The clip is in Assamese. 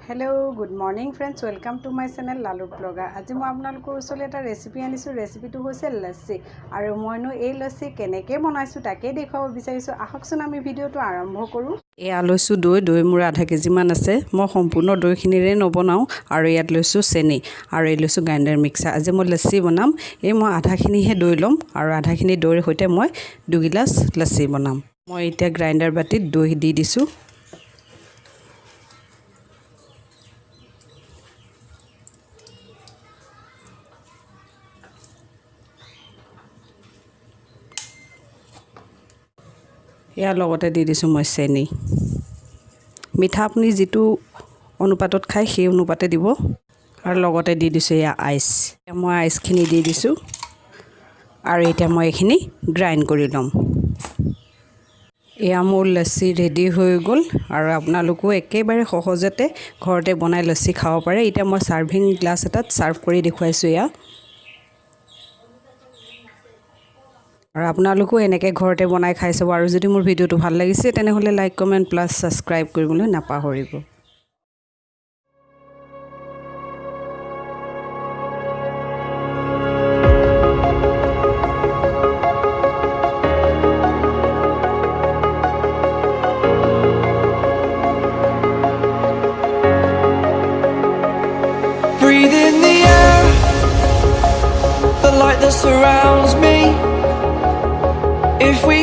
Hello, good morning friends. Welcome to my channel Lalu Blogger. আজি মই আপোনালোকৰ ওচৰলৈ এটা ৰেচিপি আনিছো। ৰেচিপিটো হৈছে লস্সি আৰু মইনো এই লস্সি কেনেকৈ বনাইছো তাকে দেখাব বিচাৰিছো। আহকচোন আমি ভিডিওটো আৰম্ভ কৰো। এয়া লৈছো দৈ মোৰ আধা কেজি মান আছে। মই সম্পূৰ্ণ দৈখিনিৰে নবনাও আৰু ইয়াত লৈছো চেনি আৰু এই লৈছো গ্ৰাইণ্ডাৰ মিক্সাৰ। আজি মই লস্সি বনাম। এই মই আধাখিনিহে দৈ লম আৰু আধাখিনি দৈৰ সৈতে মই 2 গিলাচ লস্সি বনাম। মই এতিয়া গ্ৰাইণ্ডাৰ বাটিত দৈ দি দিছো। ইয়াৰ লগতে দি দিছো মই চেনি। মিঠা আপুনি যেটো অনুপাতত খায় সেই অনুপাতে দিব আৰু লগতে দি দিছো ইয়া আইচ। মই আইচখিনি দি দিছো আৰু এতিয়া মই এইখিনি গ্ৰাইণ্ড কৰি লম। এয়া মোৰ লস্সি ৰেডি হৈ গ'ল আৰু আপোনালোকো একেবাৰে সহজতে ঘৰতে বনাই লস্সি খাব পাৰে। এতিয়া মই সাৰ্ভিং গ্লাছ এটাত সাৰ্ভ কৰি দেখুৱাইছো ইয়া। আৰু আপোনালোকো এনেকৈ ঘৰতে বনাই খাই চাব আৰু যদি মোৰ ভিডিওটো ভাল লাগিছে তেনেহলে লাইক কমেন্ট প্লাস সাবস্ক্ৰাইব কৰিবলৈ নাপাহৰিব। Breathe in the air, the light that surrounds me. If we